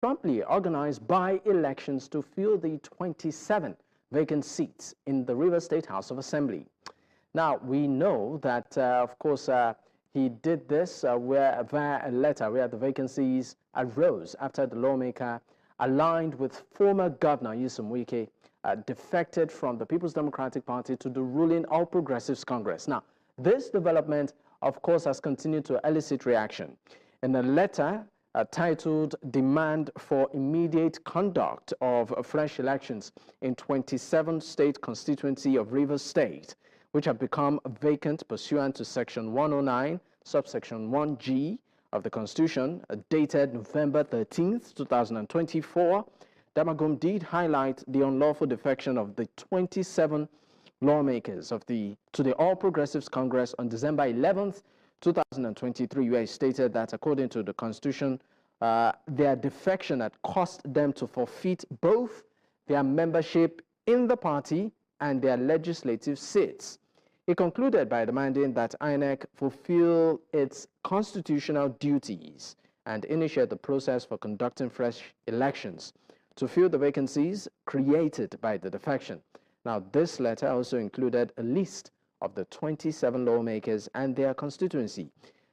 promptly organized by-elections to fill the 27 vacant seats in the Rivers State House of Assembly. Now, we know that, of course, he did this via a letter where the vacancies arose after the lawmaker, aligned with former Governor Nyesom Wike, defected from the People's Democratic Party to the ruling All Progressives Congress. Now, this development, of course, has continued to elicit reaction. In a letter titled Demand for Immediate Conduct of Fresh Elections in 27 State Constituency of Rivers State, which have become vacant pursuant to Section 109, subsection 1G of the Constitution, dated November 13th, 2024, Damagum did highlight the unlawful defection of the 27 lawmakers to the All Progressives Congress on December 11th, 2023, where he stated that according to the Constitution, their defection had cost them to forfeit both their membership in the party and their legislative seats. He concluded by demanding that INEC fulfill its constitutional duties and initiate the process for conducting fresh elections to fill the vacancies created by the defection. Now, this letter also included a list of the 27 lawmakers and their constituency.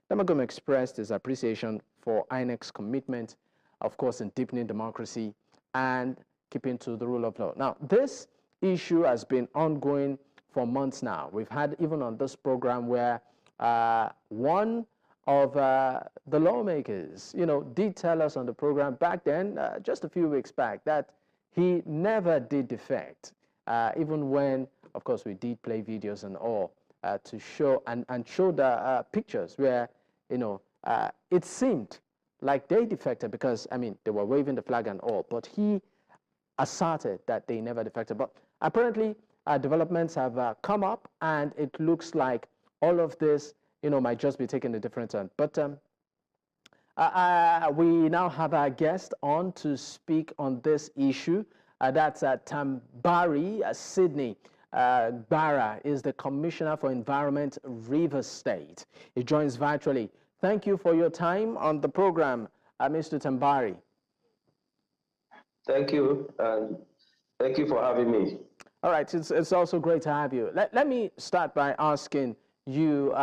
Damagum expressed his appreciation for INEC's commitment, of course, in deepening democracy and keeping to the rule of law. Now, this issue has been ongoing for months now. We've had even on this program where one of the lawmakers, did tell us on the program back then, just a few weeks back, that he never did defect, even when, of course, we did play videos and all to show and show the pictures where, it seemed like they defected because, they were waving the flag and all, but he asserted that they never defected. But apparently, developments have come up, and it looks like all of this, might just be taking a different turn. But we now have our guest on to speak on this issue. That's Tambari Sydney Bara is the Commissioner for Environment, Rivers State. He joins virtually. Thank you for your time on the program, Mr. Tambari. Thank you, and thank you for having me. All right, it's also great to have you. Let me start by asking you,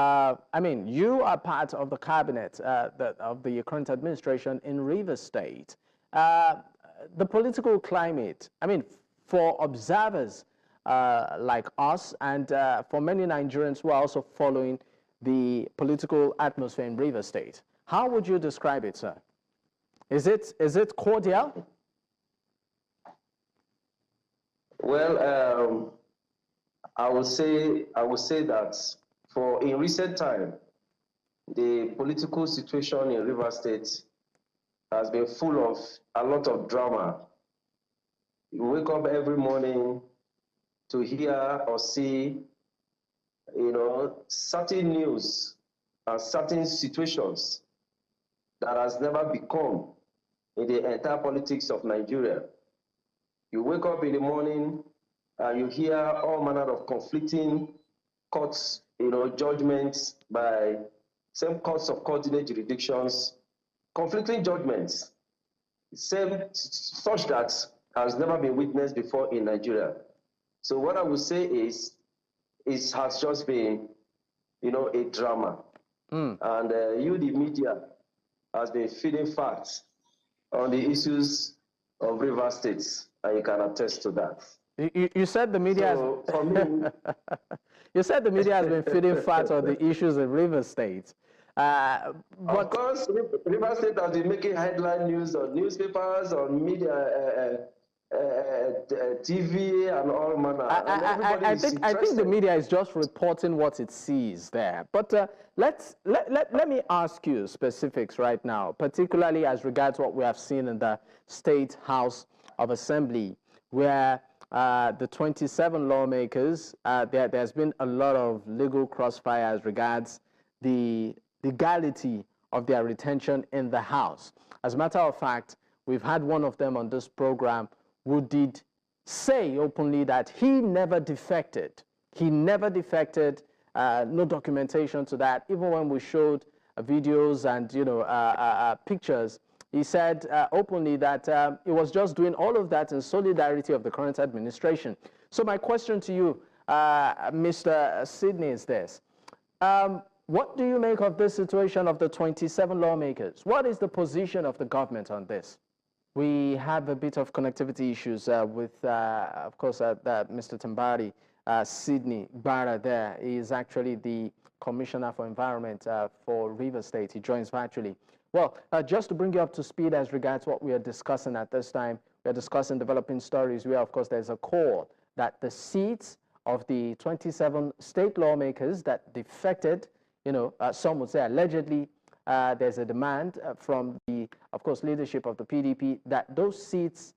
you are part of the cabinet of the current administration in Rivers State. The political climate, for observers like us and for many Nigerians who are also following the political atmosphere in Rivers State, how would you describe it, sir? Is it cordial? Well, I would say that in recent time, the political situation in Rivers State has been full of a lot of drama. You wake up every morning to hear or see, certain news and certain situations that has never become in the entire politics of Nigeria. You wake up in the morning and you hear all manner of conflicting courts, judgments by same courts of coordinate jurisdictions, conflicting judgments, such that has never been witnessed before in Nigeria. So what I would say is, it has just been, a drama. And the media, has been feeding facts on the issues of Rivers State, and you can attest to that. You said the media. So, for me, you said the media has been feeding facts on the issues of Rivers State. Of course, Rivers State has been making headline news on newspapers, on media, TV, and all manner. I think the media is just reporting what it sees there. But let me ask you specifics right now, particularly as regards what we have seen in the State House of Assembly, where the 27 lawmakers, there's been a lot of legal crossfire as regards the legality of their retention in the House. As a matter of fact, we've had one of them on this program who did say openly that he never defected. He never defected, no documentation to that. Even when we showed videos and pictures he said openly that he was just doing all of that in solidarity of the current administration. So my question to you, Mr. Sidney, is this. What do you make of this situation of the 27 lawmakers? What is the position of the government on this? We have a bit of connectivity issues with, of course, Mr. Tambari. Sidney Bara there is actually the Commissioner for Environment for Rivers State. He joins virtually. Well, just to bring you up to speed as regards what we are discussing at this time, we are discussing developing stories where, of course, there's a call that the seats of the 27 state lawmakers that defected, some would say allegedly, there's a demand from the, of course, leadership of the PDP that those seats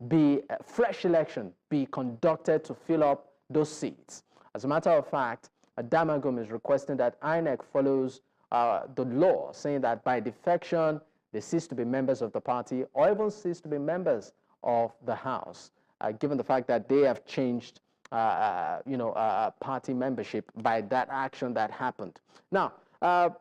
be a fresh election be conducted to fill up those seats. As a matter of fact, Damagum is requesting that INEC follows the law, saying that by defection, they cease to be members of the party or even cease to be members of the House, given the fact that they have changed party membership by that action that happened. Now,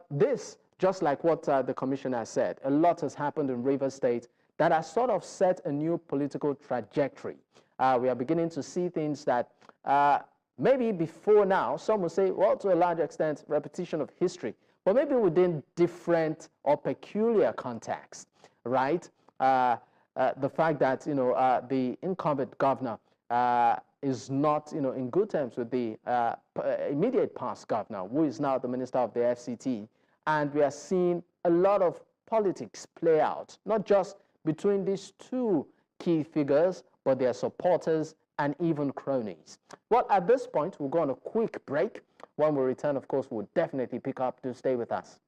this, just like what the commissioner said, a lot has happened in Rivers State that has sort of set a new political trajectory. We are beginning to see things that maybe before now, some will say, well, to a large extent, repetition of history, but maybe within different or peculiar contexts, right? The fact that, the incumbent governor is not, in good terms with the immediate past governor, who is now the minister of the FCT. And we are seeing a lot of politics play out, not just between these two key figures, but their supporters and even cronies. Well, at this point, we'll go on a quick break. When we return, of course, we'll definitely pick up. To stay with us.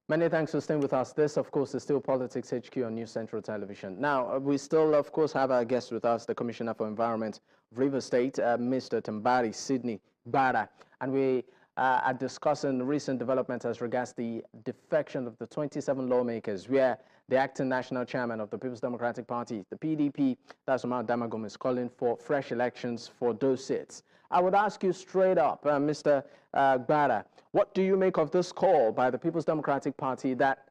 Many thanks for staying with us. This, of course, is still Politics HQ on News Central Television. Now, we still, of course, have our guest with us, the Commissioner for Environment of Rivers State, Mr. Tambari Sidney Bara. And we are discussing recent developments as regards the defection of the 27 lawmakers, where the acting national chairman of the People's Democratic Party, the PDP, that's Umar Damagum, is calling for fresh elections for those seats. I would ask you straight up, Mr. Bara, what do you make of this call by the People's Democratic Party that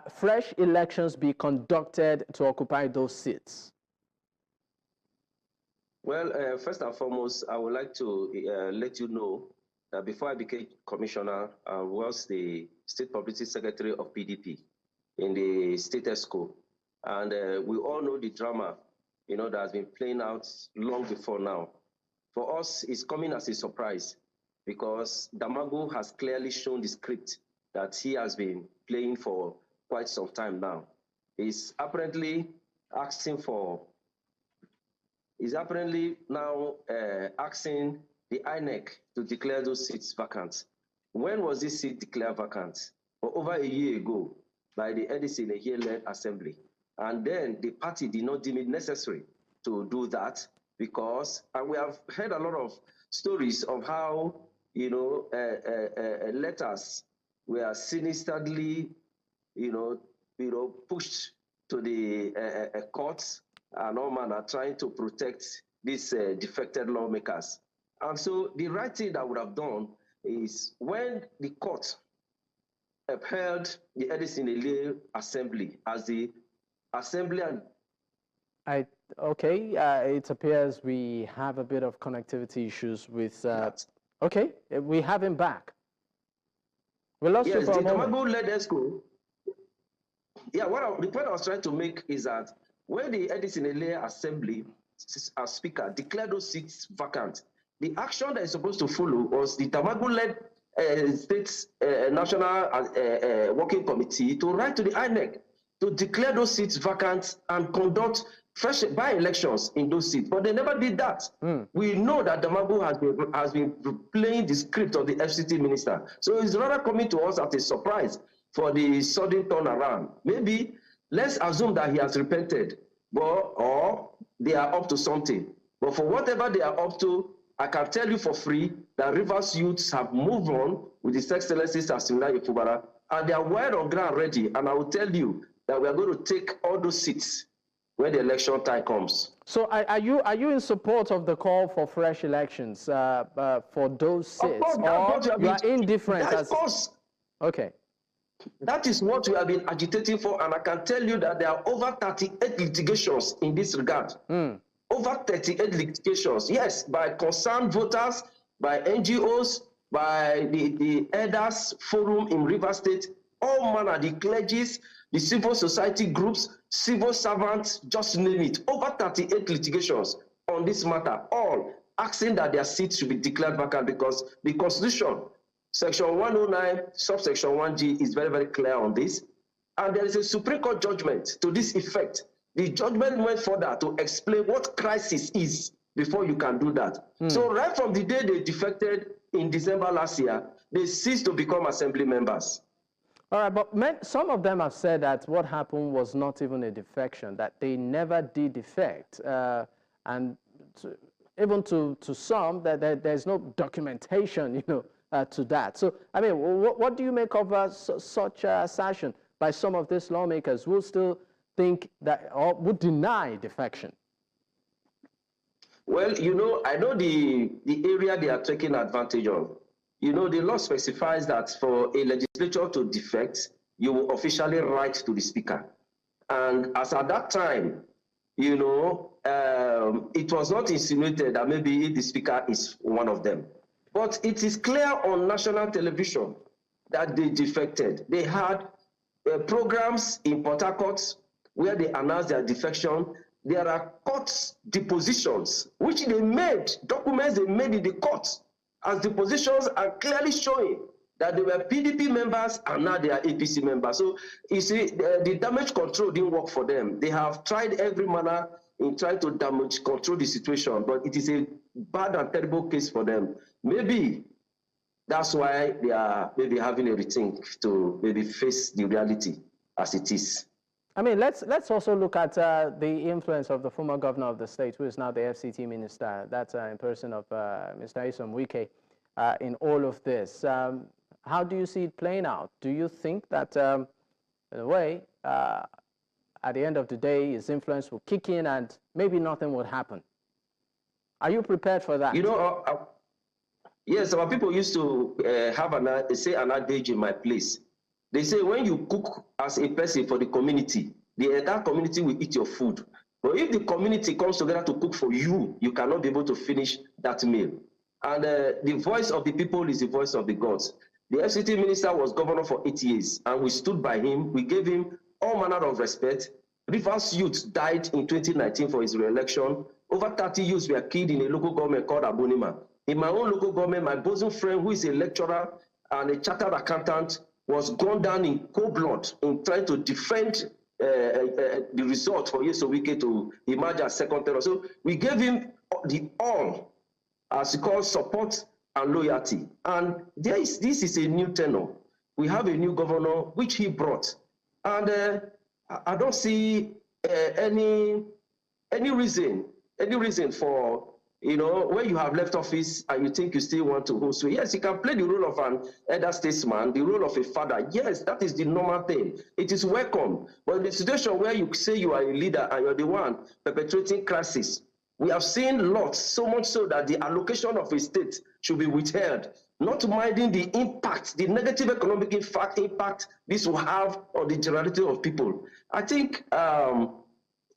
fresh elections be conducted to occupy those seats? Well, first and foremost, I would like to let you know that before I became commissioner, I was the state publicity secretary of PDP in the state ESCO. And we all know the drama, that has been playing out long before now. For us, it's coming as a surprise because Damagum has clearly shown the script that he has been playing for quite some time now. He's apparently now asking the INEC to declare those seats vacant. When was this seat declared vacant? For over a year ago by the NDC-led assembly. And then the party did not deem it necessary to do that because, and we have heard a lot of stories of how, letters were sinisterly, pushed to the courts and all manner trying to protect these defected lawmakers. And so the right thing that would have done is when the court upheld the NDC assembly as the assembly and it appears we have a bit of connectivity issues with okay, we have him back. We lost you for a moment. Damagum led ESCO. Yeah, the point I was trying to make is that when the NDC assembly as speaker declared those seats vacant, the action that is supposed to follow was the Damagum-led State National Working Committee to write to the INEC to declare those seats vacant and conduct fresh by-elections in those seats. But they never did that. We know that Damagum has been playing the script of the FCT minister. So it's rather coming to us as a surprise for the sudden turnaround. Maybe let's assume that he has repented, or they are up to something. But for whatever they are up to, I can tell you for free that Rivers youths have moved on with His Excellency Sasimila Ifubara, and they are well on ground ready. And I will tell you that we are going to take all those seats when the election time comes. So are you in support of the call for fresh elections for those seats? Of course, or you are indifferent? Of course. Okay. That is what we have been agitating for, and I can tell you that there are over 38 litigations in this regard. Over 38 litigations, yes, by concerned voters, by NGOs, by the Elders Forum in Rivers State, all manner, the clergies, the civil society groups, civil servants, just name it. Over 38 litigations on this matter, all asking that their seats should be declared vacant because the Constitution, Section 109, subsection 1G, is very, very clear on this. And there is a Supreme Court judgment to this effect. The judgment went further to explain what crisis is before you can do that. So right from the day they defected in December last year, they ceased to become assembly members. All right, but some of them have said that what happened was not even a defection, that they never did defect. And even to some, that there's no documentation, to that. So, I mean, what do you make of such assertion by some of these lawmakers who still think that, or would deny defection? Well, I know the area they are taking advantage of. The law specifies that for a legislature to defect, you will officially write to the speaker. And as at that time, it was not insinuated that maybe the speaker is one of them. But it is clear on national television that they defected. They had programs in Port Harcourt where they announced their defection. There are court depositions, which they made, documents they made in the court, as depositions are clearly showing that they were PDP members and now they are APC members. So you see, the damage control didn't work for them. They have tried every manner in trying to damage control the situation, but it is a bad and terrible case for them. Maybe that's why they are maybe having a rethink to maybe face the reality as it is. I mean, let's also look at the influence of the former governor of the state, who is now the FCT minister. That's in person of Mr. Nyesom Wike in all of this. How do you see it playing out? Do you think that, in a way, at the end of the day, his influence will kick in and maybe nothing will happen? Are you prepared for that? Yes, our people used to say an adage in my place. They say when you cook as a person for the community, the entire community will eat your food. But if the community comes together to cook for you, you cannot be able to finish that meal. And the voice of the people is the voice of the gods. The FCT minister was governor for 8 years, and we stood by him. We gave him all manner of respect. Rivers youth died in 2019 for his re-election. Over 30 youths were killed in a local government called Abonima. In my own local government, my bosom friend, who is a lecturer and a chartered accountant, was gunned down in cold blood in trying to defend the result for Nyesom Wike to emerge as second terror. So we gave him the all, as he calls, support and loyalty. And this is a new tenor. We have a new governor, which he brought. And I don't see any reason for, when you have left office and you think you still want to host. So yes, you can play the role of an elder statesman, the role of a father. Yes, that is the normal thing. It is welcome. But in the situation where you say you are a leader and you're the one perpetrating crisis, we have seen lots, so much so that the allocation of a state should be withheld, not minding the impact, the negative economic impact this will have on the generality of people. I think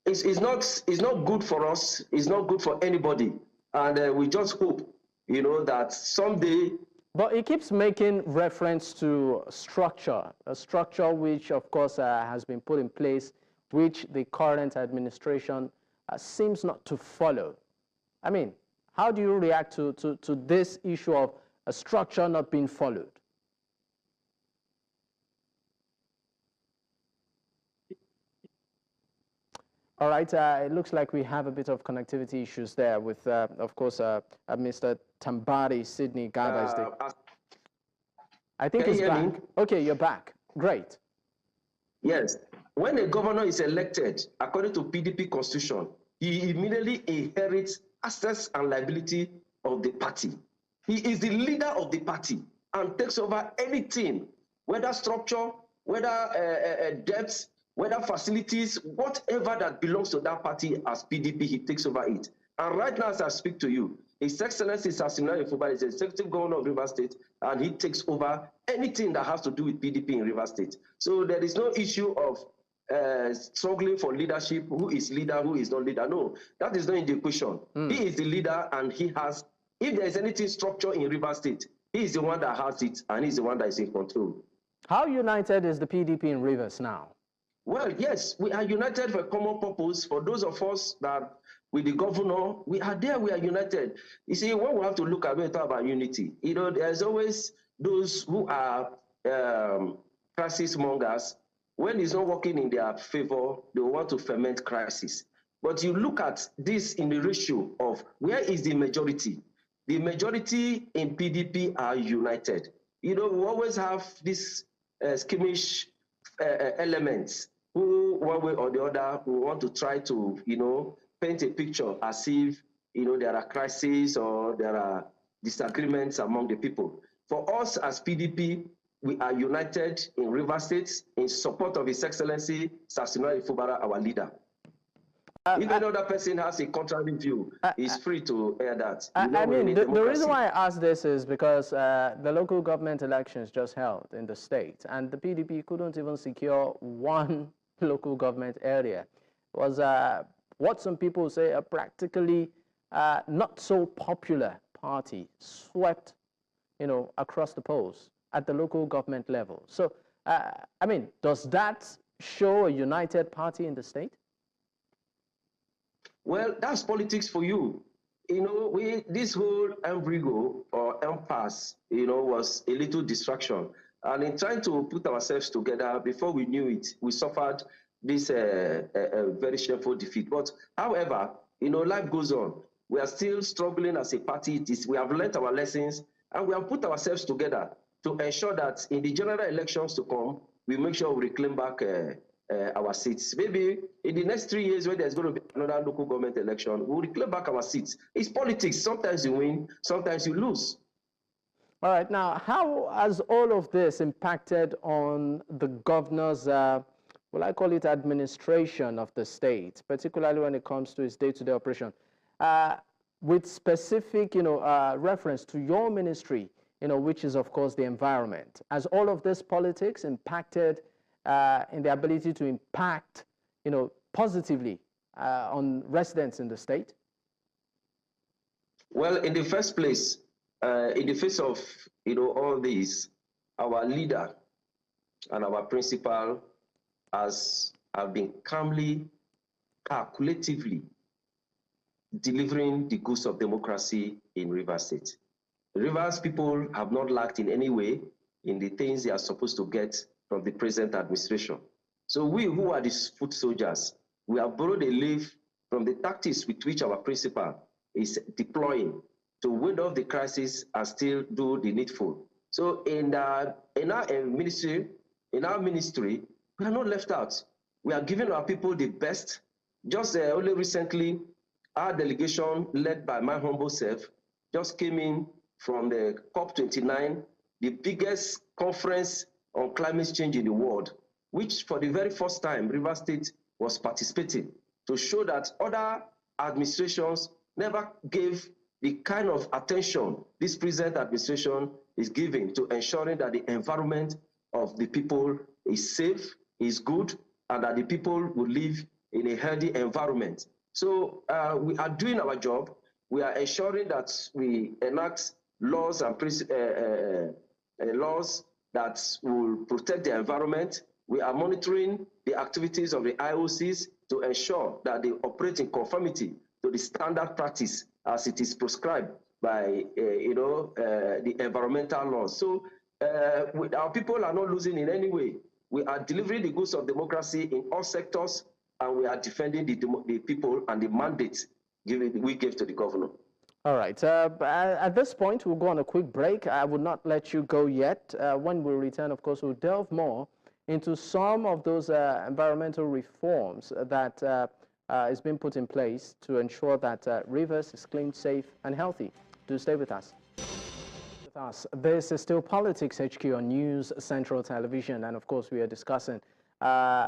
it's not good for us. It's not good for anybody. And we just hope, that someday. But it keeps making reference to structure, a structure which, of course, has been put in place, which the current administration seems not to follow. I mean, how do you react to this issue of a structure not being followed? All right, it looks like we have a bit of connectivity issues there with, of course, Mr. Tambari Sydney Gaba. I think he's back. Okay, you're back. Great. Yes. When a governor is elected, according to PDP Constitution, he immediately inherits assets and liability of the party. He is the leader of the party and takes over anything, whether structure, whether debts, whether facilities, whatever that belongs to that party as PDP, he takes over it. And right now, as I speak to you, His Excellency Sasimina Ifuba is the executive governor of Rivers State, and he takes over anything that has to do with PDP in Rivers State. So there is no issue of struggling for leadership, who is leader, who is not leader. No, that is not in the equation. He is the leader, and he has, if there is anything structure in Rivers State, he is the one that has it, and he's the one that is in control. How united is the PDP in Rivers now? Well, yes, we are united for a common purpose. For those of us that with the governor, we are there, we are united. You see, when we have to look at when we talk about unity, you know, there's always those who are crisis mongers. When it's not working in their favor, they want to ferment crisis. But you look at this in the ratio of where is the majority? The majority in PDP are united. You know, we always have this skirmish elements who, one way or the other, who want to try to, you know, paint a picture as if, you know, there are crises or there are disagreements among the people. For us as PDP, we are united in Rivers State in support of His Excellency Sassinari Fubara, our leader. If any other person has a contrary view, he's free to air that. I mean, the reason why I ask this is because the local government elections just held in the state, and the PDP couldn't even secure one local government area. It was what some people say a practically not so popular party, swept, you know, across the polls at the local government level. So, I mean, does that show a united party in the state? Well, that's politics for you. You know, this whole embargo or impasse, you know, was a little distraction. And in trying to put ourselves together, before we knew it, we suffered this very shameful defeat. But however, you know, life goes on. We are still struggling as a party. We have learned our lessons, and we have put ourselves together to ensure that in the general elections to come, we make sure we reclaim back our seats. Maybe in the next 3 years, when there's going to be another local government election, we'll reclaim back our seats. It's politics. Sometimes you win, sometimes you lose. All right. Now, how has all of this impacted on the governor's, well, I call it administration of the state, particularly when it comes to his day-to-day operation, with specific, you know, reference to your ministry, you know, which is, of course, the environment. Has all of this politics impacted in the ability to impact, you know, positively on residents in the state? Well, in the first place, in the face of, you know, all these, our leader and our principal have been calmly, calculatively delivering the goods of democracy in Rivers State. Rivers people have not lacked in any way in the things they are supposed to get from the present administration. So we who are the foot soldiers, we have borrowed a leaf from the tactics with which our principal is deploying to ward off the crisis and still do the needful. So in our ministry, we are not left out. We are giving our people the best. Just only recently, our delegation, led by my humble self, just came in from the COP29, the biggest conference on climate change in the world, which for the very first time, Rivers State was participating to show that other administrations never gave the kind of attention this present administration is giving to ensuring that the environment of the people is safe, is good, and that the people will live in a healthy environment. So we are doing our job. We are ensuring that we enact laws and laws that will protect the environment. We are monitoring the activities of the IOCs to ensure that they operate in conformity to the standard practice as it is prescribed by the environmental laws. So our people are not losing in any way. We are delivering the goods of democracy in all sectors, and we are defending the people and the mandate we gave to the governor. All right. At this point, we'll go on a quick break. I would not let you go yet. When we return, of course, we'll delve more into some of those environmental reforms that is being put in place to ensure that Rivers is clean, safe, and healthy. Do stay with us. With us. This is still Politics HQ on News Central Television, and of course, we are discussing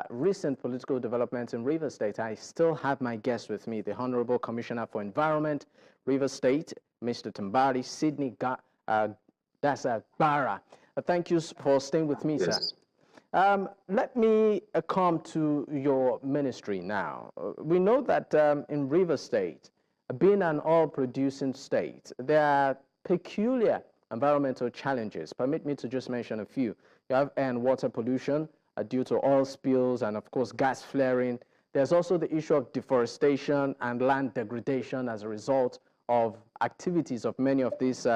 recent political developments in Rivers State. I still have my guest with me, the Honorable Commissioner for Environment, Rivers State, Mr. Tambari Sydney Dasagbara. Thank you for staying with me, Yes. sir. Let me come to your ministry now. We know that in Rivers State, being an oil-producing state, there are peculiar environmental challenges. Permit me to just mention a few. You have air and water pollution due to oil spills and, of course, gas flaring. There's also the issue of deforestation and land degradation as a result of activities of many of these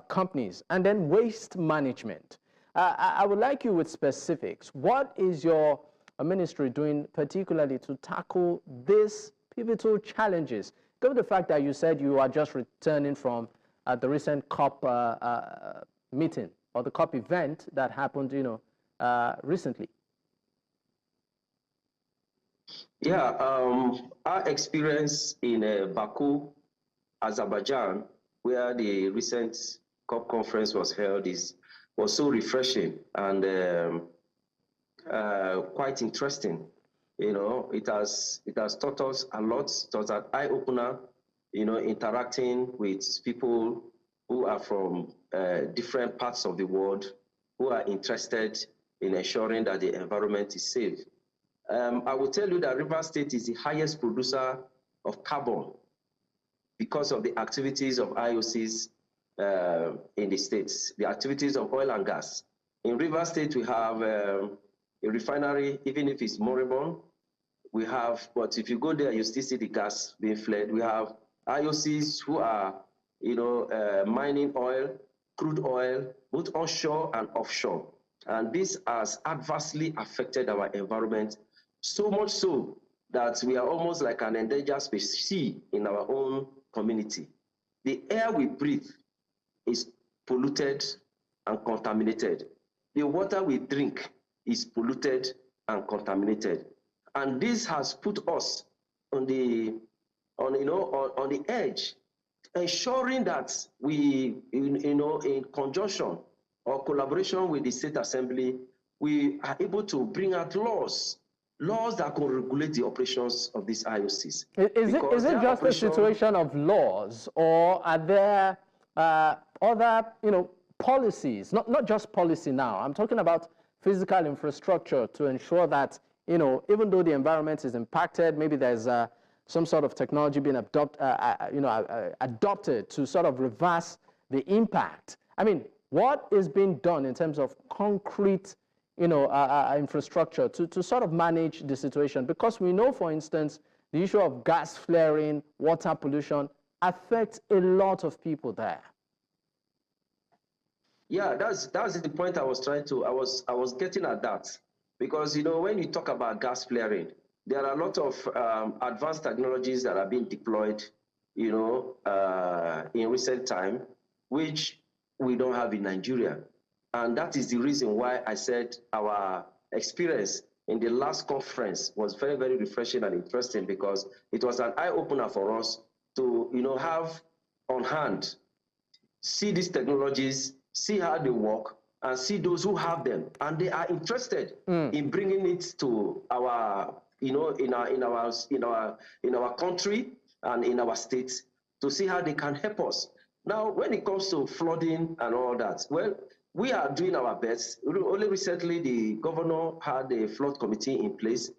companies. And then waste management. I would like you with specifics. What is your ministry doing particularly to tackle these pivotal challenges, given the fact that you said you are just returning from the recent COP meeting or the COP event that happened, recently? Yeah, our experience in Baku, Azerbaijan, where the recent COP conference was held, was so refreshing and quite interesting. It has taught us a lot. It was an eye-opener, interacting with people who are from different parts of the world who are interested in ensuring that the environment is safe. I will tell you that Rivers State is the highest producer of carbon because of the activities of IOCs in the states, the activities of oil and gas. In Rivers State, we have a refinery, even if it's moribund, but if you go there, you still see the gas being flared. We have IOCs who are, mining oil, crude oil, both onshore and offshore. And this has adversely affected our environment, so much so that we are almost like an endangered species in our own community. The air we breathe is polluted and contaminated. The water we drink is polluted and contaminated. And this has put us on the edge, ensuring that we, in conjunction or collaboration with the State Assembly, we are able to bring out laws that can regulate the operations of these IOCs. Is it just a situation of laws, or are there other, policies, not just policy now? I'm talking about physical infrastructure to ensure that, even though the environment is impacted, maybe there's some sort of technology being adopted to sort of reverse the impact. I mean, what is being done in terms of concrete, infrastructure to sort of manage the situation? Because we know, for instance, the issue of gas flaring, water pollution affects a lot of people there. Yeah, that's the point I was getting at that. Because, when you talk about gas flaring, there are a lot of advanced technologies that are being deployed, in recent time, which we don't have in Nigeria. And that is the reason why I said our experience in the last conference was very, very refreshing and interesting, because it was an eye-opener for us to, have on hand, see these technologies, see how they work, and see those who have them, and they are interested in bringing it to our, in our country and in our states, to see how they can help us. Now, when it comes to flooding and all that, well, we are doing our best. Only recently, the governor had a flood committee in place.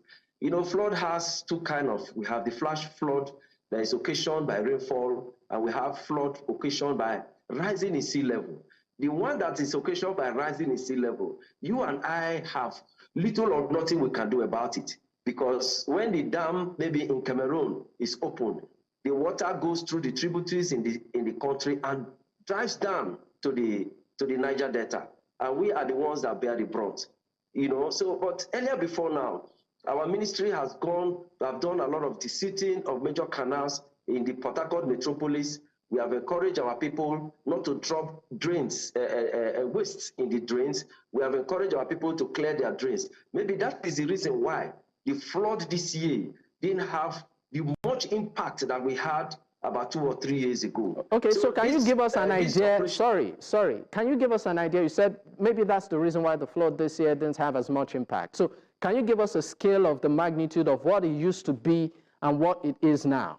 Flood has two kinds of. We have the flash flood that is occasioned by rainfall, and we have flood occasioned by rising in sea level. The one that is occasioned by rising in sea level, you and I have little or nothing we can do about it, because when the dam, maybe in Cameroon, is opened, the water goes through the tributaries in the country and drives down to the Niger Delta, and we are the ones that bear the brunt. But earlier before now, our ministry have done a lot of deseating of major canals in the Port Harcourt metropolis. We have encouraged our people not to drop drains, waste in the drains. We have encouraged our people to clear their drains. Maybe that is the reason why the flood this year didn't have the much impact that we had about 2 or 3 years ago. Okay, so can you give us an idea? Sorry. Can you give us an idea? You said maybe that's the reason why the flood this year didn't have as much impact. So can you give us a scale of the magnitude of what it used to be and what it is now?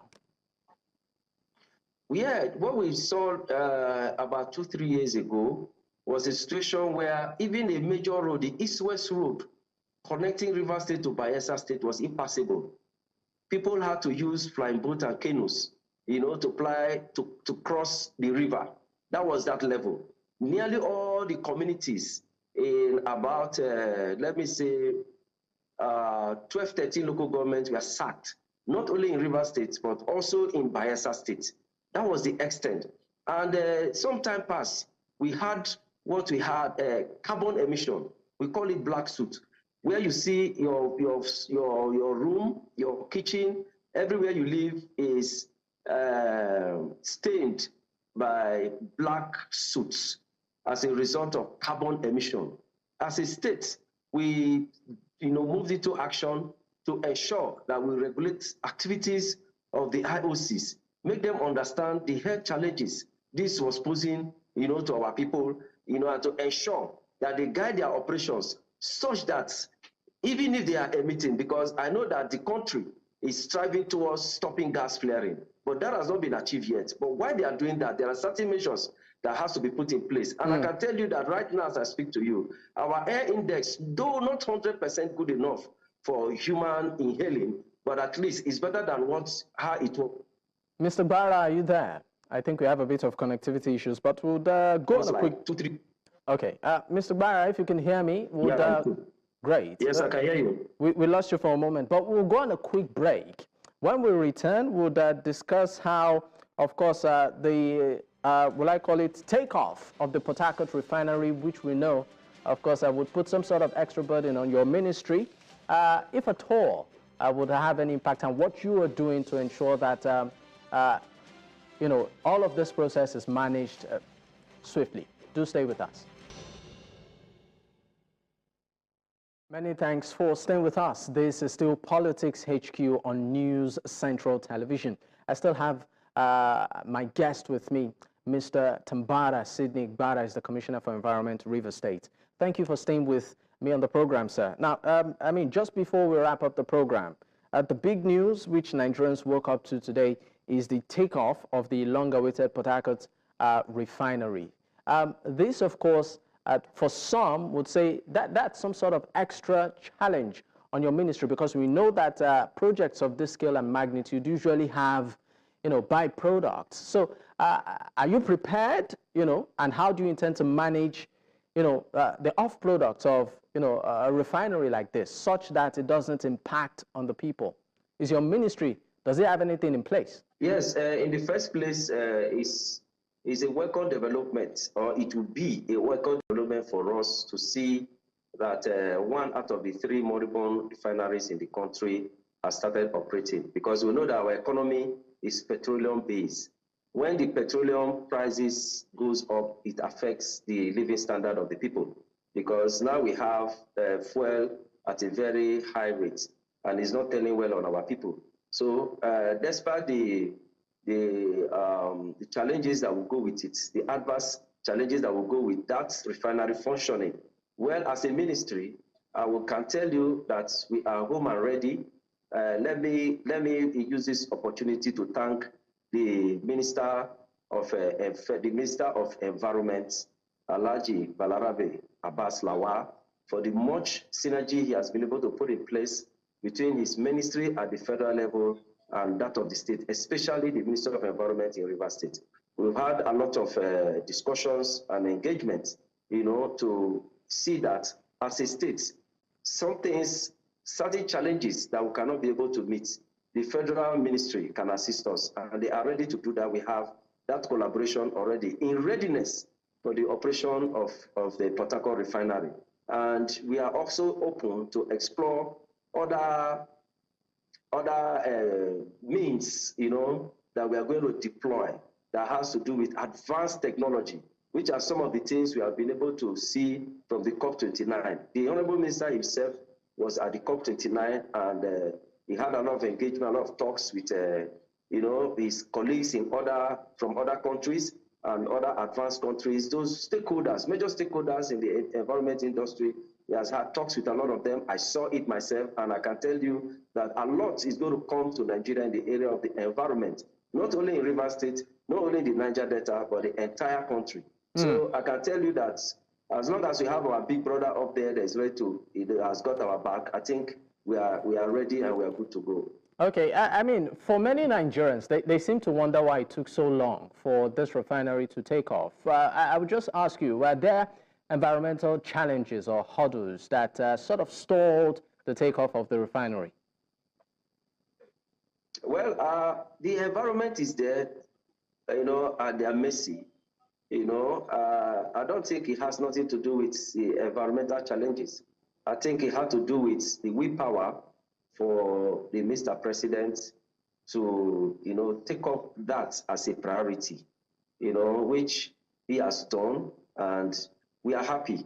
Yeah, what we saw about 2 or 3 years ago was a situation where even a major road, the East-West Road, connecting Rivers State to Bayelsa State was impassable. People had to use flying boat and canoes, to cross the river. That was that level. Nearly all the communities in about, let me say, 12, 13 local governments were sacked, not only in Rivers State, but also in Bayelsa State. That was the extent. And some time passed, we had what we had, carbon emission. We call it black soot, where you see your room, your kitchen, everywhere you live is stained by black soot as a result of carbon emission. As a state, we moved into action to ensure that we regulate activities of the IOCs, make them understand the health challenges this was posing, to our people, and to ensure that they guide their operations such that even if they are emitting, because I know that the country is striving towards stopping gas flaring, but that has not been achieved yet. But while they are doing that, there are certain measures that has to be put in place. And I can tell you that right now as I speak to you, our air index, though not 100% good enough for human inhaling, but at least it's better than how it was. Mr. Bara, are you there? I think we have a bit of connectivity issues, but we'll go on a quick... 2, 3. Okay, Mr. Bara, if you can hear me, great. Yes, I can hear you. We lost you for a moment, but we'll go on a quick break. When we return, we'll discuss how, of course, will I call it, takeoff of the Port Harcourt refinery, which we know, of course, would put some sort of extra burden on your ministry, if at all, would have any impact on what you are doing to ensure that, all of this process is managed swiftly. Do stay with us. Many thanks for staying with us. This is still Politics HQ on News Central Television. I still have my guest with me, Mr. Tambara Sidney Gbara, is the Commissioner for Environment, Rivers State. Thank you for staying with me on the program, sir. Now, just before we wrap up the program, the big news which Nigerians woke up to today is the takeoff of the long-awaited Port Harcourt refinery. This, of course, for some would say that that's some sort of extra challenge on your ministry, because we know that projects of this scale and magnitude usually have, byproducts. So are you prepared, and how do you intend to manage, the off-products of, a refinery like this, such that it doesn't impact on the people? Does it have anything in place? Yes, in the first place, is a welcome development, or it will be a welcome development for us to see that one out of the 3 moribund refineries in the country has started operating, because we know that our economy is petroleum based. When the petroleum prices goes up, it affects the living standard of the people, because now we have fuel at a very high rate, and it's not telling well on our people. So despite the challenges that will go with it, the adverse challenges that will go with that refinery functioning, well, as a ministry, can tell you that we are home and ready. Let me use this opportunity to thank the Minister of Environment, Alhaji Balarabe Abbas Lawa, for the much synergy he has been able to put in place between his ministry at the federal level and that of the state, especially the Minister of Environment in Rivers State. We've had a lot of discussions and engagements, to see that as a state, certain challenges that we cannot be able to meet, the federal ministry can assist us, and they are ready to do that. We have that collaboration already in readiness for the operation of the Port Harcourt refinery. And we are also open to explore other means, that we are going to deploy that has to do with advanced technology, which are some of the things we have been able to see from the COP29. The Honorable Minister himself was at the COP29, and he had a lot of engagement, a lot of talks with, his colleagues from other countries and other advanced countries, those stakeholders, major stakeholders in the environment industry. He has had talks with a lot of them. I saw it myself, and I can tell you that a lot is going to come to Nigeria in the area of the environment, not only in Rivers State, not only in the Niger Delta, but the entire country. So I can tell you that as long as we have our big brother up there that is ready to, it has got our back, I think we are ready and we are good to go. Okay, I mean, for many Nigerians, they seem to wonder why it took so long for this refinery to take off. I would just ask you, were there environmental challenges or hurdles that sort of stalled the takeoff of the refinery? Well, the environment is there, at their mercy. I don't think it has nothing to do with the environmental challenges. I think it had to do with the willpower for the Mr. President to, take up that as a priority, which he has done. And we are happy,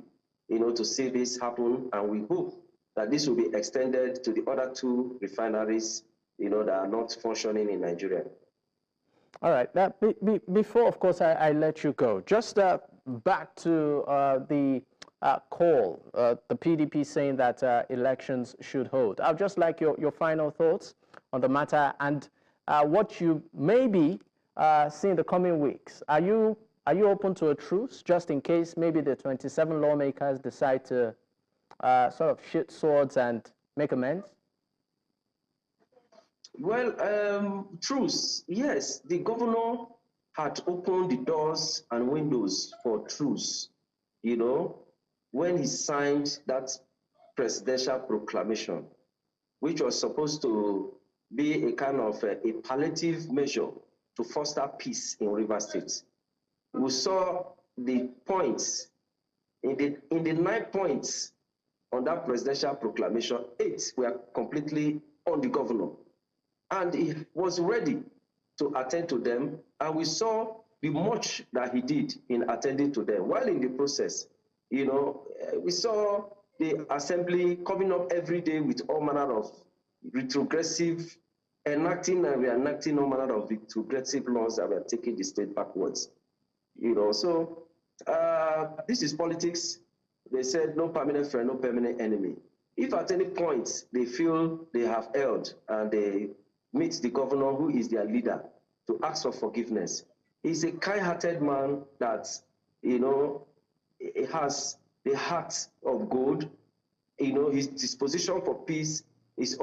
to see this happen. And we hope that this will be extended to the other two refineries, that are not functioning in Nigeria. All right. Before, of course, I let you go, just back to the call, the PDP saying that elections should hold. I'd just like your final thoughts on the matter and what you maybe see in the coming weeks. Are you open to a truce, just in case maybe the 27 lawmakers decide to sort of shoot swords and make amends? Well, truce, yes, the governor had opened the doors and windows for truce, when he signed that presidential proclamation, which was supposed to be a kind of a palliative measure to foster peace in Rivers State. We saw the points, in the 9 points on that presidential proclamation, 8 were completely on the governor. And he was ready to attend to them, and we saw the much that he did in attending to them. While in the process, we saw the assembly coming up every day with all manner of retrogressive, enacting and reenacting all manner of retrogressive laws that were taking the state backwards. So this is politics. They said no permanent friend, no permanent enemy. If at any point they feel they have erred and they meet the governor, who is their leader, to ask for forgiveness. He's a kind-hearted man that, he has the heart of gold. His disposition for peace is